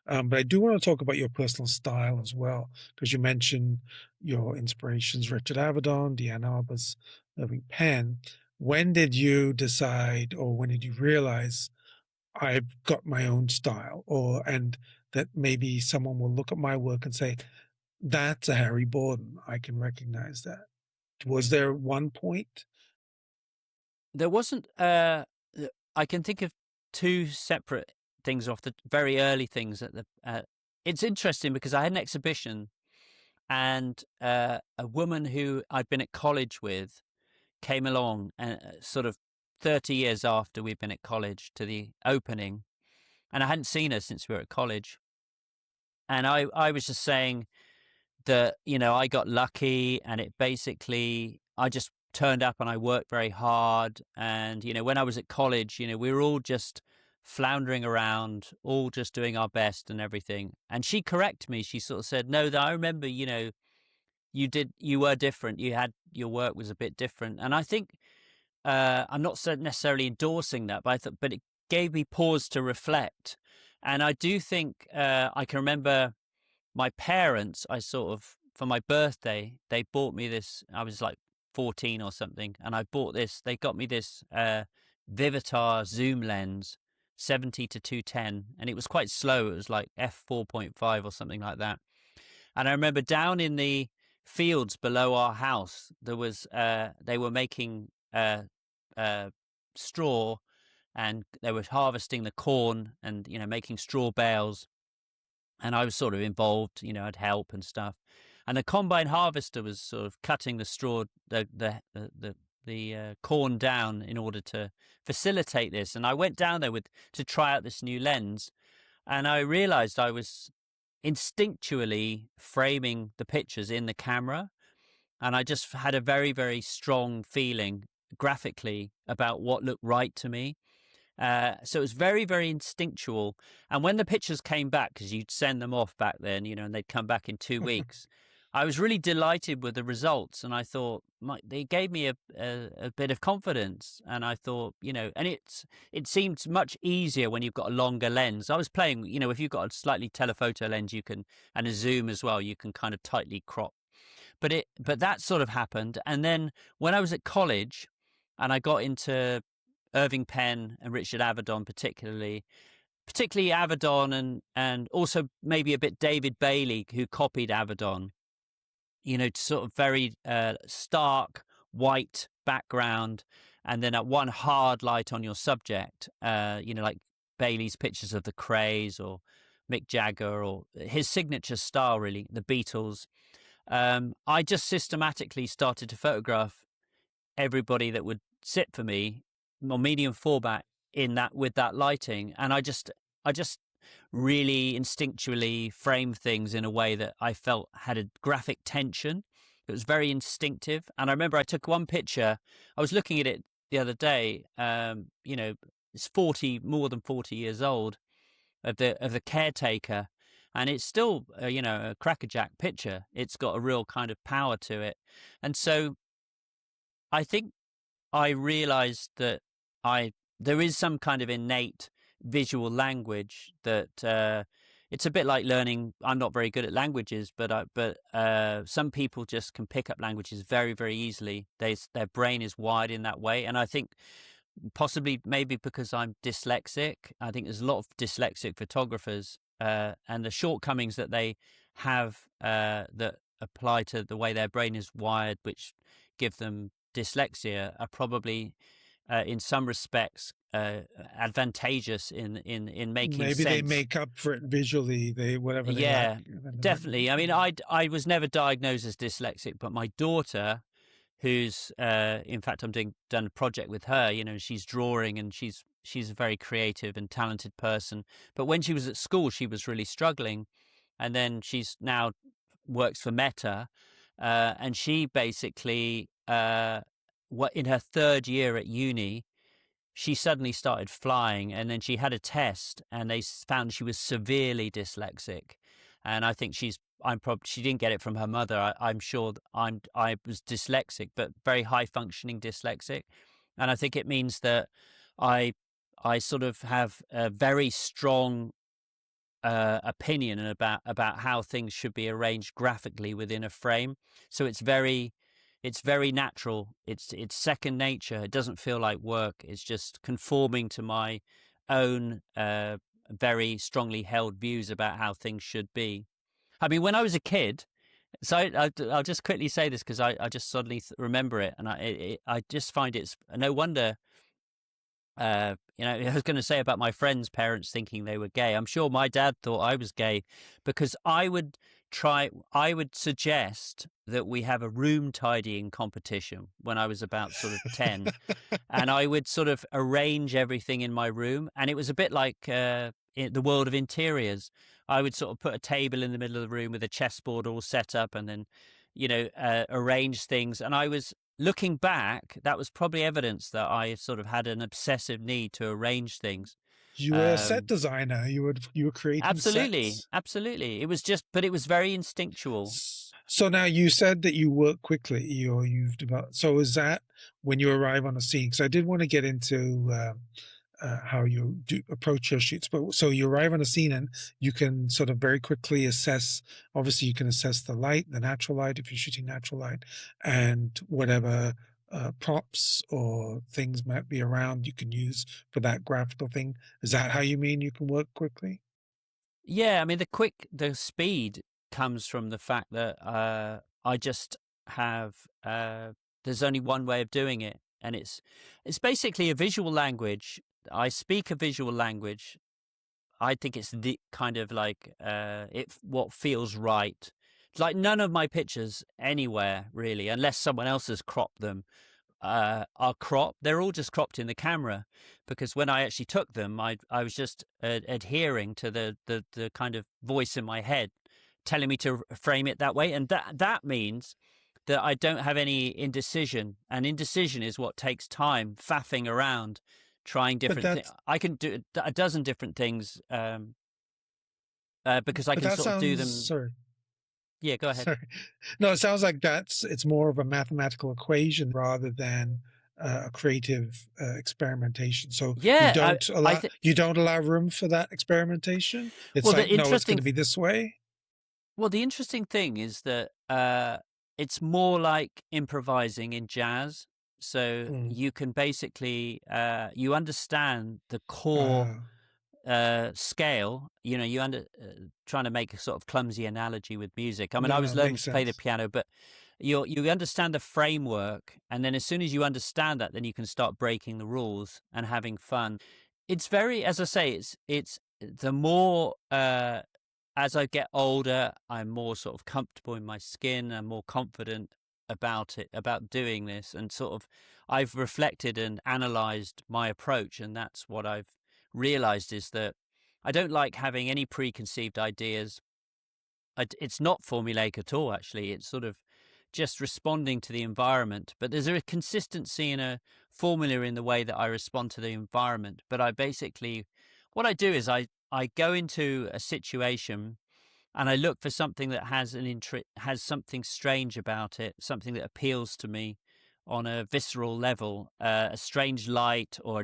But I do want to talk about your personal style as well, because you mentioned your inspirations, Richard Avedon, Deanne Arbus, Irving Penn. When did you decide, or when did you realize I've got my own style, or and that maybe someone will look at my work and say, "That's a Harry Borden. I can recognize that." Was there one point? There wasn't. I can think of two separate things off the very early things at the. It's interesting because I had an exhibition, and a woman who I'd been at college with came along, and sort of 30 years after we'd been at college to the opening, and I hadn't seen her since we were at college. And I was just saying that, I got lucky, and it basically, I just turned up and I worked very hard. And, when I was at college, we were all just floundering around, all just doing our best and everything. And she corrected me. She sort of said, no, that I remember, you were different. Your work was a bit different. And I think, I'm not necessarily endorsing that, but it gave me pause to reflect. And I do think, I can remember my parents, I sort of, for my birthday, they bought me this. I was like 14 or something, and I bought this. They got me this Vivitar zoom lens, 70 to 210, and it was quite slow. It was like f4.5 or something like that. And I remember down in the fields below our house, there was they were making uh, straw, and they were harvesting the corn and making straw bales, and I was sort of involved. I'd help and stuff. And the combine harvester was sort of cutting the straw, the corn down in order to facilitate this. And I went down there to try out this new lens, and I realized I was instinctually framing the pictures in the camera, and I just had a very, very strong feeling graphically about what looked right to me. So it was very, very instinctual. And when the pictures came back, because you'd send them off back then, and they'd come back in 2 weeks, I was really delighted with the results. And I thought, they gave me a bit of confidence. And I thought, and it seemed much easier when you've got a longer lens. I was playing, if you've got a slightly telephoto lens, and a zoom as well, you can kind of tightly crop. But that sort of happened. And then when I was at college and I got into Irving Penn and Richard Avedon, particularly Avedon, and also maybe a bit David Bailey, who copied Avedon. Sort of very stark white background, and then at one hard light on your subject. Like Bailey's pictures of the Krays or Mick Jagger, or his signature style, really, the Beatles. I just systematically started to photograph everybody that would sit for me, or medium format, in that with that lighting. And I just really instinctually framed things in a way that I felt had a graphic tension. It was very instinctive. And I remember I took one picture. I was looking at it the other day. It's more than 40 years old, of the caretaker, and it's still a crackerjack picture. It's got a real kind of power to it. And so I think I realized that I there is some kind of innate visual language that it's a bit like learning. I'm not very good at languages, but some people just can pick up languages very, very easily. Their brain is wired in that way, and I think possibly maybe because I'm dyslexic. I think there's a lot of dyslexic photographers, and the shortcomings that they have that apply to the way their brain is wired, which give them dyslexia, are probably in some respects advantageous in making Maybe they sense. make up for it visually. They whatever they lack. Yeah, definitely. I mean, I was never diagnosed as dyslexic, but my daughter, who's in fact, done a project with her. She's drawing, and she's a very creative and talented person. But when she was at school, she was really struggling, and then she's now works for Meta, and she basically, what in her third year at uni, she suddenly started flying, and then she had a test, and they found she was severely dyslexic. And I think she didn't get it from her mother. I'm sure I was dyslexic, but very high functioning dyslexic. And I think it means that I I sort of have a very strong opinion about how things should be arranged graphically within a frame. So it's very natural. It's second nature. It doesn't feel like work. It's just conforming to my own very strongly held views about how things should be. I mean, when I was a kid, so I'll just quickly say this because I just suddenly remember it, and I just find it's no wonder. I was going to say about my friends' parents thinking they were gay. I'm sure my dad thought I was gay because I would suggest that we have a room tidying competition when I was about sort of 10, and I would sort of arrange everything in my room. And it was a bit like in the world of interiors. I would sort of put a table in the middle of the room with a chessboard all set up, and then, arrange things. And I was looking back, that was probably evidence that I sort of had an obsessive need to arrange things. You were a set Um, designer. You were creating absolutely, sets. absolutely. It was just, but it was very instinctual. So now you said that you work quickly, or you've developed. So is that when you arrive on a scene? Because I did want to get into how you do approach your shoots. But so you arrive on a scene and you can sort of very quickly assess. Obviously, you can assess the light, the natural light, if you're shooting natural light, and whatever props or things might be around you can use for that graphical thing. Is that how you mean you can work quickly? Yeah, I mean the speed comes from the fact that I just have there's only one way of doing it, and it's basically a visual language. I speak a visual language. I think it's the kind of like what feels right. It's like none of my pictures anywhere really, unless someone else has cropped them, are cropped. They're all just cropped in the camera, because when I actually took them, I was just adhering to the kind of voice in my head telling me to frame it that way, and that means that I don't have any indecision, and indecision is what takes time, faffing around, trying But different things. that's I can do a dozen different things because I but can that sort of do sounds them. sorry. Yeah, go ahead. Sorry. No, it sounds like it's more of a mathematical equation rather than a creative experimentation. So Yeah, I think. you don't allow room for that experimentation. It's Well, the like, no, it's going interesting to be this way. Well, the interesting thing is that it's more like improvising in jazz. So Mm. you can basically you understand the core Uh, scale. Trying to make a sort of clumsy analogy with music. I mean, I was no, learning makes to play the sense. piano, but you understand the framework, and then as soon as you understand that, then you can start breaking the rules and having fun. It's very, as I say, it's the more as I get older, I'm more sort of comfortable in my skin. I'm more confident about it, about doing this, and sort of I've reflected and analyzed my approach, and that's what I've realized is that I don't like having any preconceived ideas. It's not formulaic at all, actually. It's sort of just responding to the environment, but there's a consistency and a formula in the way that I respond to the environment. But what I do is I go into a situation and I look for something that has something strange about it, something that appeals to me on a visceral level, a strange light or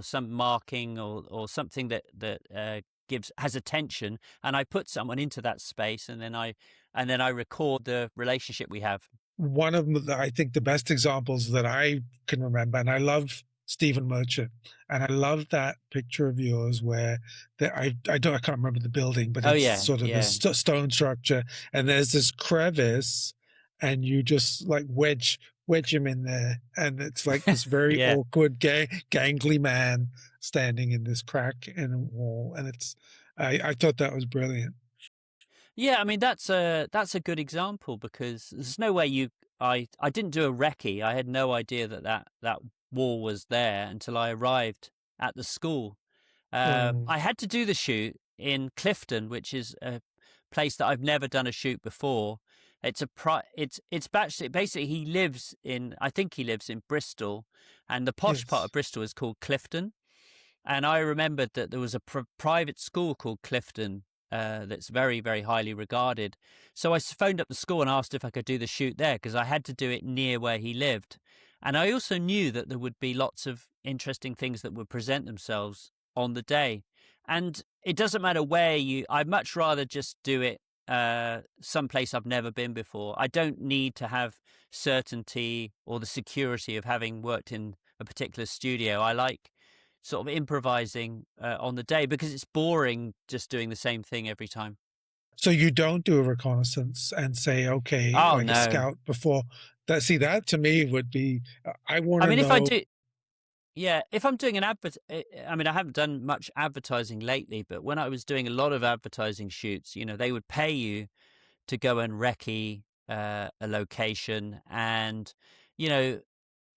some marking or something that gives has attention, and I put someone into that space, and then I record the relationship we have. One of I think the best examples that I can remember, and I love Stephen Merchant, and I love that picture of yours where I can't remember the building, but Oh it's yeah, sort of this yeah, stone structure, and there's this crevice, and you just like wedge him in there, and it's like this very yeah. awkward gangly man standing in this crack in a wall, and I thought that was brilliant. Yeah, I mean that's a good example because there's no way I didn't do a recce. I had no idea that wall was there until I arrived at the school. Mm, I had to do the shoot in Clifton, which is a place that I've never done a shoot before. It's basically he lives in I think he lives in Bristol, and the posh part yes. of Bristol is called Clifton. And I remembered that there was a private school called Clifton that's very, very highly regarded. So I phoned up the school and asked if I could do the shoot there because I had to do it near where he lived. And I also knew that there would be lots of interesting things that would present themselves on the day. And it doesn't matter where I'd much rather just do it someplace I've never been before. I don't need to have certainty or the security of having worked in a particular studio. I like sort of improvising on the day because it's boring just doing the same thing every time. So you don't do a reconnaissance and say, okay, Oh like a no. scout before that. See, that to me would be, I want I to mean, if I know. do, yeah, if I'm doing an I mean, I haven't done much advertising lately, but when I was doing a lot of advertising shoots, they would pay you to go and recce a location, and you know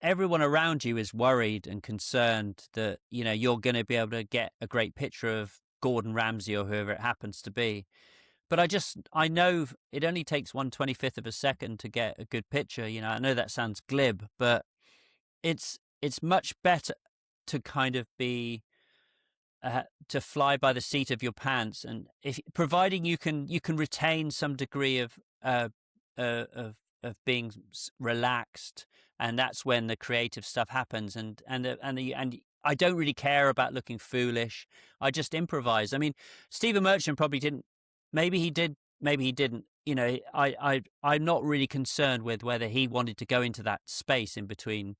everyone around you is worried and concerned that you're going to be able to get a great picture of Gordon Ramsay or whoever it happens to be. But I know it only takes 1/25th of a second to get a good picture. I know that sounds glib, but it's much better to kind of be to fly by the seat of your pants, and if providing you can retain some degree of being relaxed, and that's when the creative stuff happens. And I don't really care about looking foolish. I just improvise. I mean, Stephen Merchant probably didn't. Maybe he did. Maybe he didn't. I'm not really concerned with whether he wanted to go into that space in between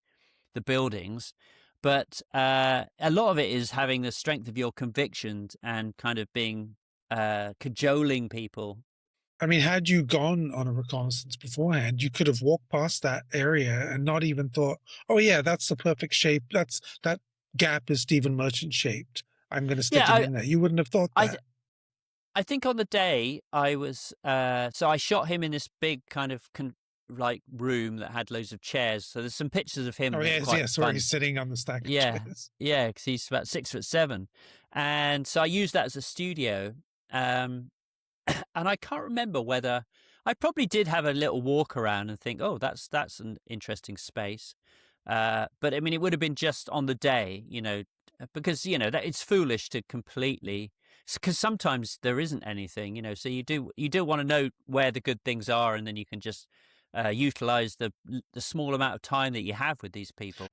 the buildings. But a lot of it is having the strength of your convictions and kind of being cajoling people. I mean, had you gone on a reconnaissance beforehand, you could have walked past that area and not even thought, oh, yeah, that's the perfect shape. That gap is Stephen Merchant shaped. I'm going to stick Yeah, him in there. You wouldn't have thought I, that. I think on the day I was, so I shot him in this big kind of like room that had loads of chairs. So there's some pictures of him Oh, that are yes, quite yes. Where fun. he's sitting on the stack of Yeah, chairs. yeah, because he's about 6'7", and so I used that as a studio. Um, and I can't remember whether I probably did have a little walk around and think, oh, that's an interesting space. But I mean, it would have been just on the day, because that it's foolish to completely, because sometimes there isn't anything, so you do want to know where the good things are, and then you can just utilize the small amount of time that you have with these people.